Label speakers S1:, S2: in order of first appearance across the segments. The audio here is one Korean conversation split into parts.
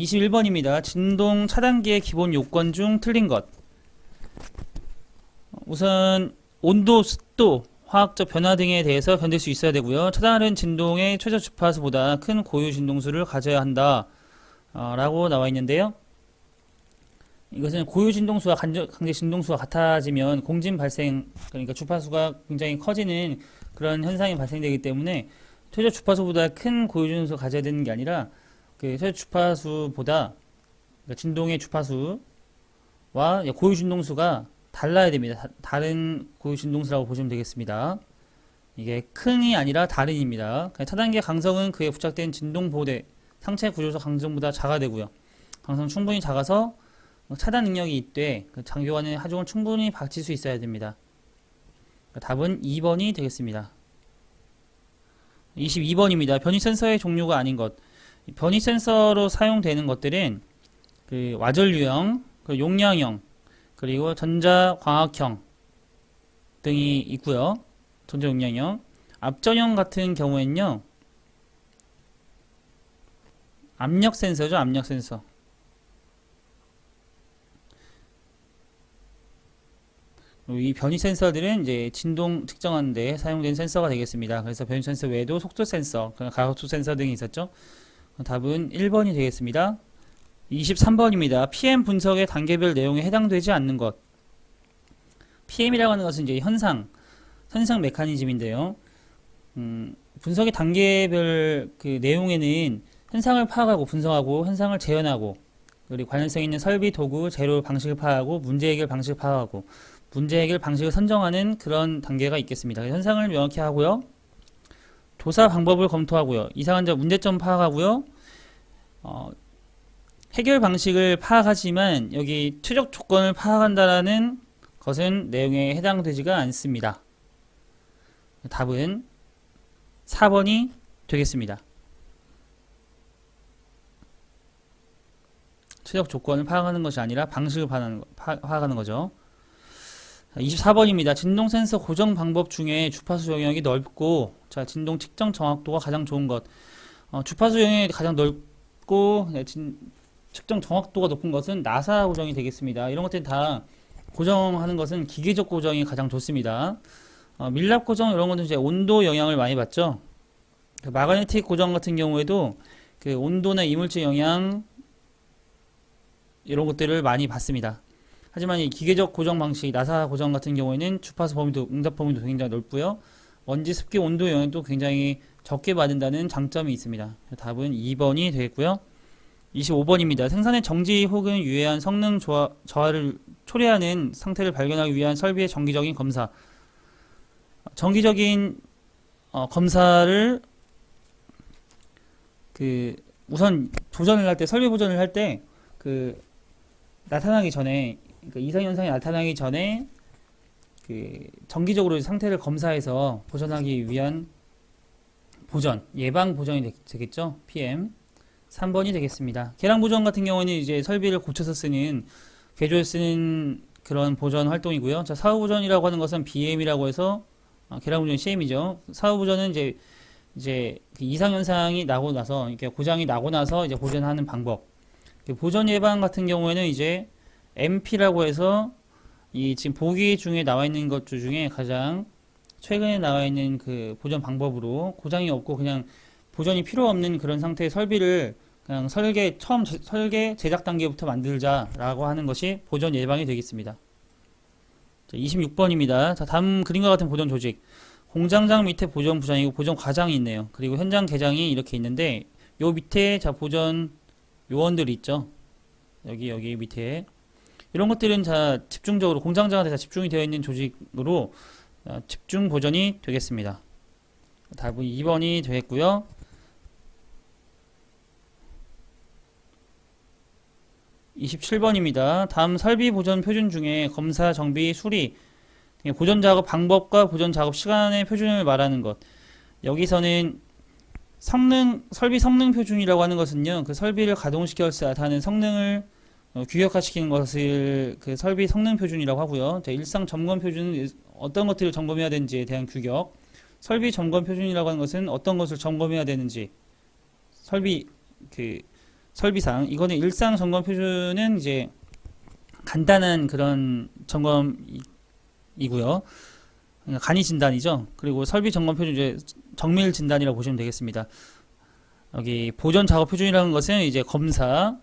S1: 21번입니다. 진동 차단기의 기본 요건 중 틀린 것. 우선 온도, 습도, 화학적 변화 등에 대해서 견딜 수 있어야 되고요. 차단하는 진동의 최저 주파수보다 큰 고유 진동수를 가져야 한다 라고 나와 있는데요. 이것은 고유 진동수와 강제 진동수가 같아지면 공진 발생, 그러니까 주파수가 굉장히 커지는 그런 현상이 발생되기 때문에 최저 주파수보다 큰 고유 진동수를 가져야 되는 게 아니라 그 최저 주파수보다, 그러니까 진동의 주파수와 고유 진동수가 달라야 됩니다. 다른 고유 진동수라고 보시면 되겠습니다. 이게 큰이 아니라 다른입니다. 차단기의 강성은 그에 부착된 진동 보대, 상체 구조적 강성보다 작아되고요. 강성 충분히 작아서 차단 능력이 있되 그 장기관의 하중을 충분히 받칠 수 있어야 됩니다. 답은 2번이 되겠습니다. 22번입니다. 변이 센서의 종류가 아닌 것. 변이 센서로 사용되는 것들은 그 와전류형, 용량형, 그리고 전자광학형 등이 있고요. 전자용량형. 압전형 같은 경우에는요, 압력 센서죠. 압력 센서. 이 변이 센서들은 이제 진동 측정하는 데 사용된 센서가 되겠습니다. 그래서 변이 센서 외에도 속도 센서, 가속도 센서 등이 있었죠. 답은 1번이 되겠습니다. 23번입니다. PM 분석의 단계별 내용에 해당되지 않는 것. PM이라고 하는 것은 이제 현상 메커니즘인데요. 분석의 단계별 그 내용에는 현상을 파악하고 분석하고 현상을 재현하고, 그리고 관련성 있는 설비, 도구, 재료 방식을 파악하고 문제 해결 방식을 파악하고 문제 해결 방식을 선정하는 그런 단계가 있겠습니다. 현상을 명확히 하고요. 조사 방법을 검토하고요. 이상한 점 문제점 파악하고요. 해결 방식을 파악하지만 여기 최적 조건을 파악한다라는 것은 내용에 해당되지가 않습니다. 답은 4번이 되겠습니다. 최적 조건을 파악하는 것이 아니라 방식을 파악하는 거죠. 24번입니다. 진동 센서 고정 방법 중에 주파수 영역이 넓고, 자, 진동 측정 정확도가 가장 좋은 것. 주파수 영역이 가장 넓고 측정 정확도가 높은 것은 나사 고정이 되겠습니다. 이런 것들 다 고정하는 것은 기계적 고정이 가장 좋습니다. 밀랍 고정 이런 것은 이제 온도 영향을 많이 받죠. 그 마그네틱 고정 같은 경우에도 그 온도나 이물질 영향 이런 것들을 많이 받습니다. 하지만 이 기계적 고정 방식, 나사 고정 같은 경우에는 주파수 범위도, 응답 범위도 굉장히 넓고요. 먼지, 습기, 온도 영향도 굉장히 적게 받는다는 장점이 있습니다. 답은 2번이 되겠고요. 25번입니다. 생산의 정지 혹은 유해한 성능 저하를 초래하는 상태를 발견하기 위한 설비의 정기적인 검사. 정기적인 검사를 우선 보전을 할 때, 설비 보전을 할 때 나타나기 전에, 이상 현상이 나타나기 전에 정기적으로 상태를 검사해서 보전하기 위한 예방 보전이 되겠죠. PM 3번이 되겠습니다. 계량 보전 같은 경우는 이제 설비를 고쳐서 개조해 쓰는 그런 보전 활동이고요. 자, 사후 보전이라고 하는 것은 BM이라고 해서 계량 보전 CM이죠. 사후 보전은 이제 이상 현상이 나고 나서, 이렇게 고장이 나고 나서 이제 보전하는 방법. 보전 예방 같은 경우에는 이제 MP라고 해서 지금 보기 중에 나와 있는 것 중에 가장 최근에 나와 있는 그 보전 방법으로 고장이 없고 그냥 보전이 필요 없는 그런 상태의 설비를 그냥 처음 설계 제작 단계부터 만들자라고 하는 것이 보전 예방이 되겠습니다. 26번입니다. 자, 다음 그림과 같은 보전 조직. 공장장 밑에 보전 부장이고 보전 과장이 있네요. 그리고 현장 계장이 이렇게 있는데, 요 밑에 자 보전 요원들이 있죠. 여기 밑에 이런 것들은 자 집중적으로 공장장한테 다 집중이 되어 있는 조직으로 집중 보전이 되겠습니다. 답은 2번이 되겠고요. 27번입니다. 다음 설비 보전 표준 중에 검사, 정비, 수리, 보전 작업 방법과 보전 작업 시간의 표준을 말하는 것. 여기서는 설비 성능 표준이라고 하는 것은요, 그 설비를 가동시켜서 나타나는 성능을 규격화시키는 것을 그 설비 성능 표준이라고 하고요. 자, 일상 점검 표준은 어떤 것들을 점검해야 되는지에 대한 규격. 설비 점검 표준이라고 하는 것은 어떤 것을 점검해야 되는지, 설비 설비상 이거는 일상 점검 표준은 이제 간단한 그런 점검이고요. 그러니까 간이 진단이죠. 그리고 설비 점검 표준 이제 정밀 진단이라고 보시면 되겠습니다. 여기 보존 작업 표준이라는 것은 이제 검사,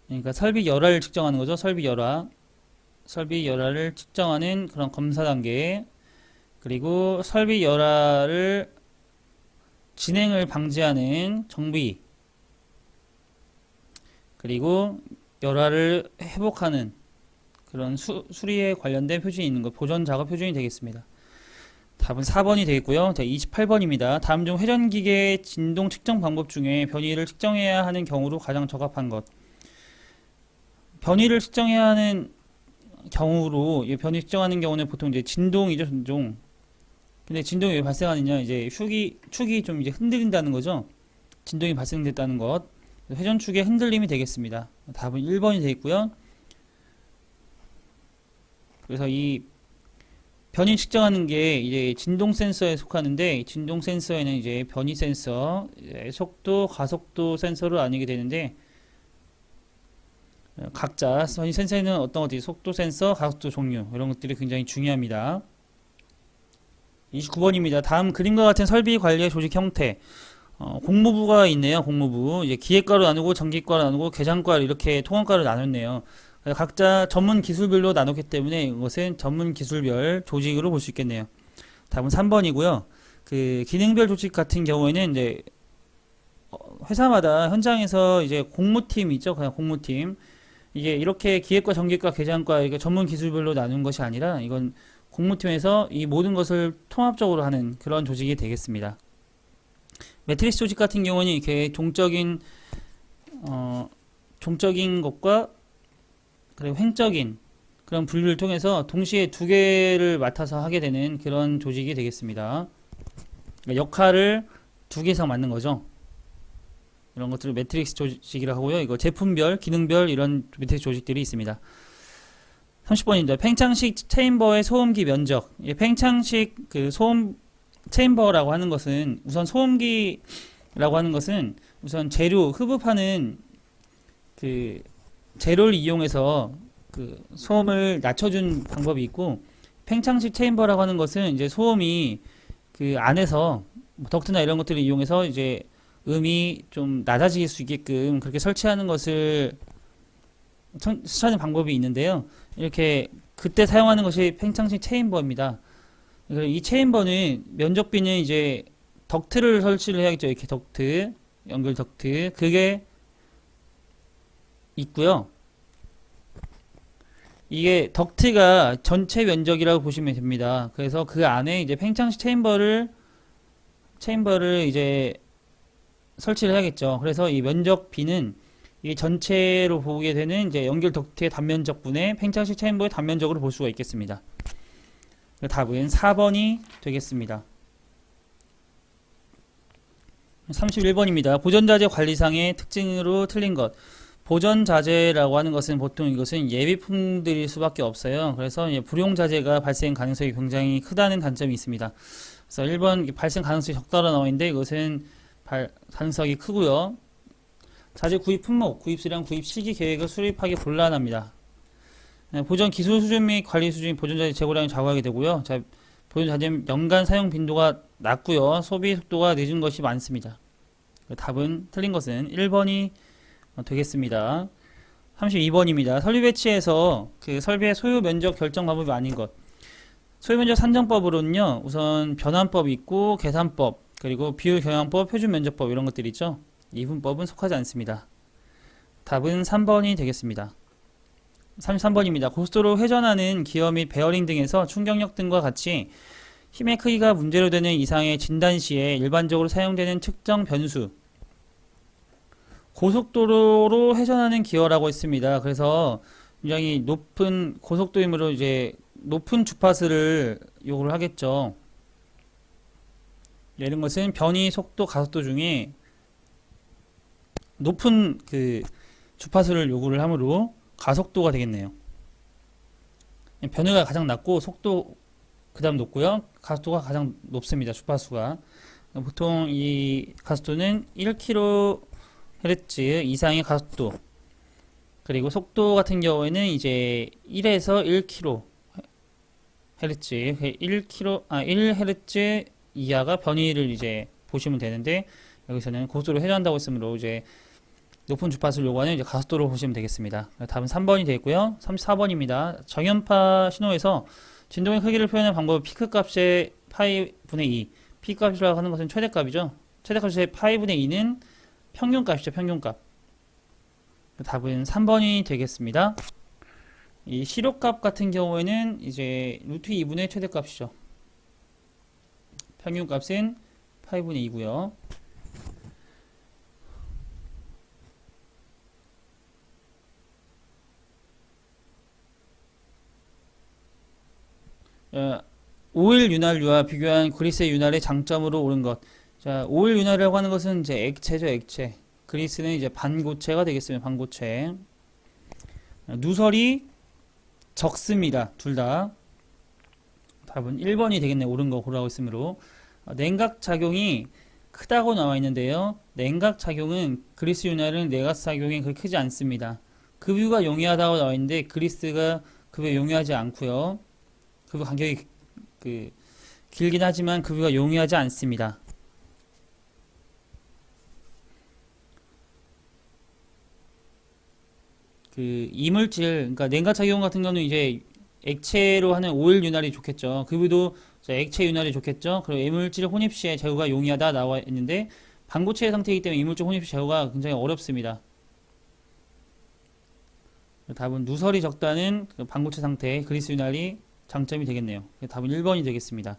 S1: 그러니까 설비 열화를 측정하는 거죠. 설비 열화를 측정하는 그런 검사 단계, 그리고 설비 열화를 진행을 방지하는 정비, 그리고 열화를 회복하는 그런 수리에 관련된 표준이 있는 것, 보존 작업 표준이 되겠습니다. 답은 4번이 되겠고요. 자, 28번입니다. 다음 중 회전기계 진동 측정 방법 중에 변위를 측정해야 하는 경우로 가장 적합한 것. 변위를 측정해야 하는 경우로, 변위 측정하는 경우는 보통 이제 진동이죠, 진동. 근데 진동이 왜 발생하느냐, 이제 축이 좀 이제 흔들린다는 거죠. 진동이 발생됐다는 것. 회전축의 흔들림이 되겠습니다. 답은 1번이 되겠고요. 그래서 이 변위 측정하는 게 이제 진동 센서에 속하는데, 진동 센서에는 이제 변위 센서, 속도, 가속도 센서를 나뉘게 되는데, 각자 변위 센서에는 어떤 것들이 속도 센서, 가속도 종류 이런 것들이 굉장히 중요합니다. 29번입니다. 다음 그림과 같은 설비 관리의 조직 형태. 공무부가 있네요. 공무부. 이제 기획과로 나누고 전기과로 나누고 계장과 이렇게 통합과로 나눴네요. 각자 전문 기술별로 나눴기 때문에 이것은 전문 기술별 조직으로 볼 수 있겠네요. 답은 3번이고요. 그 기능별 조직 같은 경우에는 이제 회사마다 현장에서 이제 공무팀 있죠. 그냥 공무팀. 이게 이렇게 기획과 전기과 계장과 이게 전문 기술별로 나눈 것이 아니라 이건 공무팀에서 이 모든 것을 통합적으로 하는 그런 조직이 되겠습니다. 매트리스 조직 같은 경우는 이렇게 종적인 것과 그리고 횡적인 그런 분류를 통해서 동시에 두 개를 맡아서 하게 되는 그런 조직이 되겠습니다. 그러니까 역할을 두 개 이상 맡는 거죠. 이런 것들을 매트릭스 조직이라고 하고요. 이거 제품별, 기능별 이런 매트릭스 조직들이 있습니다. 30번입니다. 팽창식 체인버의 소음기 면적. 팽창식 그 소음 체인버라고 하는 것은 우선 소음기라고 하는 것은 우선 재료 흡입하는 그 재료를 이용해서 그 소음을 낮춰준 방법이 있고, 팽창식 체인버라고 하는 것은 이제 소음이 그 안에서 덕트나 이런 것들을 이용해서 이제 음이 좀 낮아질 수 있게끔 그렇게 설치하는 것을 설치하는 방법이 있는데요. 이렇게 그때 사용하는 것이 팽창식 체인버입니다. 이 체인버는 면적비는 이제 덕트를 설치를 해야겠죠. 이렇게 덕트, 연결 덕트 그게 있고요. 이게 덕트가 전체 면적이라고 보시면 됩니다. 그래서 그 안에 이제 팽창식 체인버를 이제 설치를 해야겠죠. 그래서 이 면적 B는 이 전체로 보게 되는 이제 연결 덕트의 단면적분의 팽창식 체인버의 단면적으로 볼 수가 있겠습니다. 답은 4번이 되겠습니다. 31번입니다. 보존자재 관리상의 특징으로 틀린 것. 보존자재라고 하는 것은 보통 이것은 예비품들일 수밖에 없어요. 그래서 불용자재가 발생 가능성이 굉장히 크다는 단점이 있습니다. 그래서 1번 발생 가능성이 적다로 나와 있는데 이것은 가능성이 크고요. 자재 구입 품목, 구입 수량, 구입 시기 계획을 수립하기 곤란합니다. 보존 기술 수준 및 관리 수준이 보존자재 재고량이 좌우하게 되고요. 보존자재 연간 사용 빈도가 낮고요. 소비 속도가 늦은 것이 많습니다. 답은 틀린 것은 1번이 되겠습니다. 32번입니다. 설비 배치에서 그 설비의 소유 면적 결정 방법이 아닌 것. 소유 면적 산정법으로는요, 우선 변환법이 있고 계산법, 그리고 비율 경영법, 표준 면적법 이런 것들이 있죠. 이분법은 속하지 않습니다. 답은 3번이 되겠습니다. 33번입니다. 고속도로 회전하는 기어 및 베어링 등에서 충격력 등과 같이 힘의 크기가 문제로 되는 이상의 진단 시에 일반적으로 사용되는 측정 변수. 고속도로로 회전하는 기어라고 했습니다. 그래서 굉장히 높은 고속도로이므로 이제 높은 주파수를 요구를 하겠죠. 이런 것은 변위, 속도, 가속도 중에 높은 그 주파수를 요구를 하므로 가속도가 되겠네요. 변위가 가장 낮고 속도 그 다음 높고요. 가속도가 가장 높습니다. 주파수가. 보통 이 가속도는 1km Hz 이상의 가속도, 그리고 속도 같은 경우에는 이제 1에서 1km Hz, 1Hz 이하가 변이를 이제 보시면 되는데, 여기서는 고속도로 회전한다고 했으므로 이제 높은 주파수를 요구하는 이제 가속도로 보시면 되겠습니다. 답은 3번이 되겠고요. 34번입니다. 정연파 신호에서 진동의 크기를 표현하는 방법은 피크 값의 파이분의 2. 피크 값이라고 하는 것은 최대값이죠. 최대값의 파이분의 2는 평균값이죠. 평균값. 답은 3번이 되겠습니다. 이 시료값 같은 경우에는 이제 루트 2분의 최대값이죠. 평균값은 파이분의 2고요. 오일 윤활유와 비교한 그리스의 윤활의 장점으로 옳은 것. 자, 오일 윤활유라고 하는 것은 이제 액체죠, 액체. 그리스는 이제 반고체가 되겠습니다. 반고체. 누설이 적습니다. 둘 다. 답은 1번이 되겠네요. 옳은 거 고르라고 했으므로. 냉각 작용이 크다고 나와 있는데요. 냉각 작용은 그리스 윤활은 내가스 작용이 그렇게 크지 않습니다. 급유가 용이하다고 나와 있는데 그리스가 급유가 용이하지 않고요. 급유 간격이 길긴 하지만 급유가 용이하지 않습니다. 이물질, 그러니까 냉각 작용 같은 경우는 이제 액체로 하는 오일 윤활이 좋겠죠. 급유도 액체 윤활이 좋겠죠. 그리고 이물질 혼입 시에 제거가 용이하다 나와 있는데 반고체 상태이기 때문에 이물질 혼입 시 제거가 굉장히 어렵습니다. 답은 누설이 적다는 반고체 상태 그리스 윤활이 장점이 되겠네요. 답은 1번이 되겠습니다.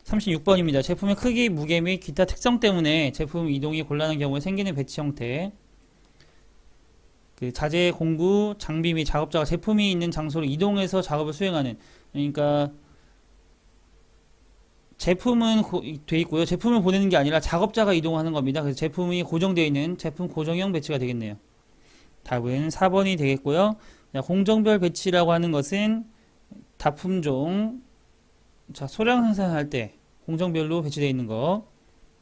S1: 36번입니다. 제품의 크기, 무게 및 기타 특성 때문에 제품 이동이 곤란한 경우에 생기는 배치 형태. 자재, 공구, 장비 및 작업자가 제품이 있는 장소로 이동해서 작업을 수행하는, 그러니까 제품은 돼 있고요. 제품을 보내는 게 아니라 작업자가 이동하는 겁니다. 그래서 제품이 고정되어 있는 제품 고정형 배치가 되겠네요. 답은 4번이 되겠고요. 공정별 배치라고 하는 것은 다품종, 자, 소량 생산할 때 공정별로 배치되어 있는 거,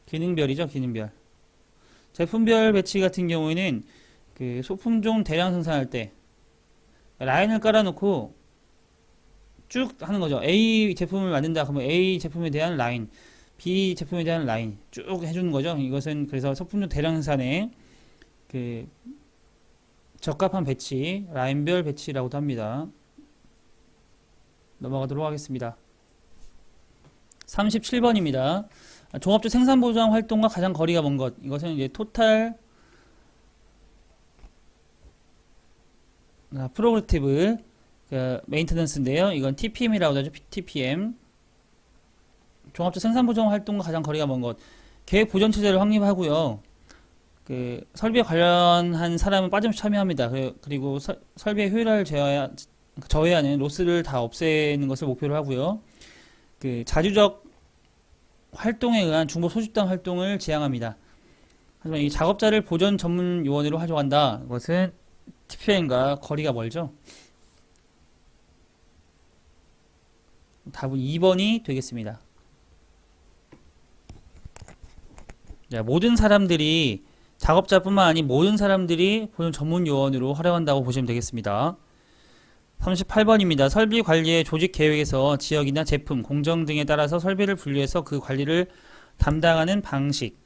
S1: 기능별이죠, 기능별. 제품별 배치 같은 경우에는 소품종 대량 생산할 때 라인을 깔아놓고 쭉 하는 거죠. A 제품을 만든다 그러면 A 제품에 대한 라인, B 제품에 대한 라인 쭉 해주는 거죠. 이것은 그래서 소품종 대량 생산의 적합한 배치, 라인별 배치라고도 합니다. 넘어가도록 하겠습니다. 37번입니다. 종합적 생산보장 활동과 가장 거리가 먼 것. 이것은 이제 토탈 프로그레티브 메인테넌스인데요. 이건 TPM이라고 하죠. TPM. 종합적 생산보정 활동과 가장 거리가 먼 것. 계획 보전 체제를 확립하고요. 설비에 관련한 사람은 빠짐없이 참여합니다. 그리고 설비의 효율화를 저해하는 로스를 다 없애는 것을 목표로 하고요. 자주적 활동에 의한 중복 소집당 활동을 지향합니다. 하지만 이 작업자를 보전 전문 요원으로 활용한다. 이것은 TPM과 거리가 멀죠. 답은 2번이 되겠습니다. 자, 모든 사람들이 작업자뿐만 아닌 모든 사람들이 보전 전문 요원으로 활용한다고 보시면 되겠습니다. 38번입니다. 설비 관리의 조직 계획에서 지역이나 제품, 공정 등에 따라서 설비를 분류해서 그 관리를 담당하는 방식.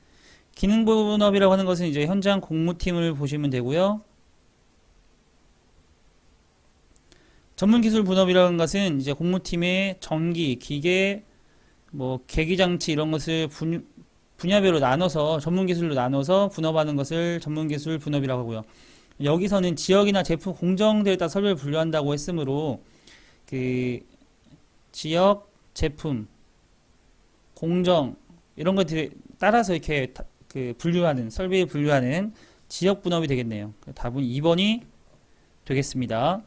S1: 기능 분업이라고 하는 것은 이제 현장 공무팀을 보시면 되고요. 전문기술 분업이라는 것은 이제 공무팀의 전기, 기계, 계기장치 이런 것을 분야별로 나눠서 전문기술로 나눠서 분업하는 것을 전문기술 분업이라고 하고요. 여기서는 지역이나 제품 공정들에 따라 설비를 분류한다고 했으므로 지역, 제품, 공정 이런 것들에 따라서 이렇게 분류하는 설비를 분류하는 지역 분업이 되겠네요. 답은 2번이 되겠습니다.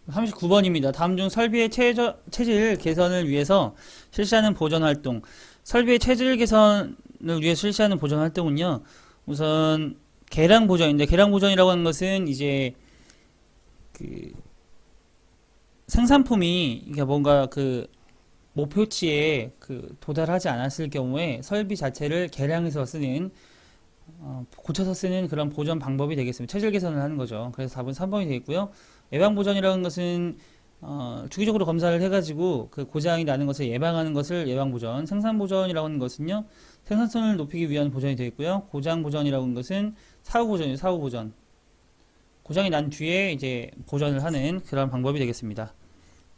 S1: 39번입니다. 다음 중 설비의 체질 개선을 위해서 실시하는 보전 활동. 설비의 체질 개선을 위해 실시하는 보전 활동은요. 우선 개량 보전인데 개량 보전이라고 하는 것은 이제 생산품이 뭔가 목표치에 도달하지 않았을 경우에 설비 자체를 개량해서 쓰는 고쳐서 쓰는 그런 보전 방법이 되겠습니다. 체질 개선을 하는 거죠. 그래서 답은 3번이 되겠고요. 예방 보전이라는 것은 주기적으로 검사를 해가지고 그 고장이 나는 것을 예방하는 것을 예방 보전, 생산 보전이라고 하는 것은요 생산성을 높이기 위한 보전이 되겠고요. 고장 보전이라고 하는 것은 사후 보전이에요. 사후 보전. 고장이 난 뒤에 이제 보전을 하는 그런 방법이 되겠습니다.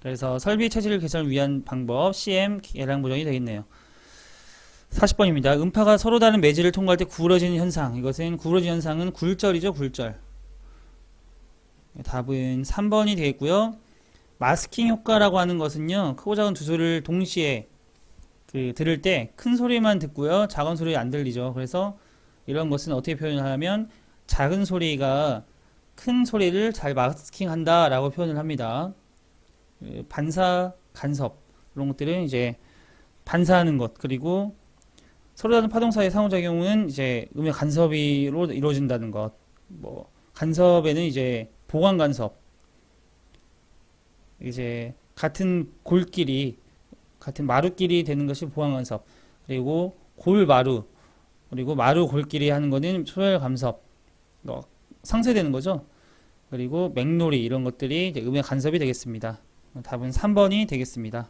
S1: 그래서 설비 체질 개선을 위한 방법 CM 개량 보전이 되겠네요. 40번입니다. 음파가 서로 다른 매질을 통과할 때 구부러지는 현상. 이것은 구부러지는 현상은 굴절이죠, 굴절. 답은 3번이 되겠고요. 마스킹 효과라고 하는 것은요, 크고 작은 두 소리를 동시에 들을 때 큰 소리만 듣고요, 작은 소리 안 들리죠. 그래서 이런 것은 어떻게 표현을 하냐면 작은 소리가 큰 소리를 잘 마스킹한다 라고 표현을 합니다. 반사, 간섭 이런 것들은 이제 반사하는 것, 그리고 서로 다른 파동 사이의 상호작용은 이제 음의 간섭으로 이루어진다는 것. 뭐 간섭에는 이제 보강 간섭, 이제 같은 골끼리, 같은 마루끼리 되는 것이 보강 간섭. 그리고 골 마루, 그리고 마루 골끼리 하는 거는 소열 간섭. 상쇄되는 거죠. 그리고 맥놀이 이런 것들이 이제 음의 간섭이 되겠습니다. 답은 3번이 되겠습니다.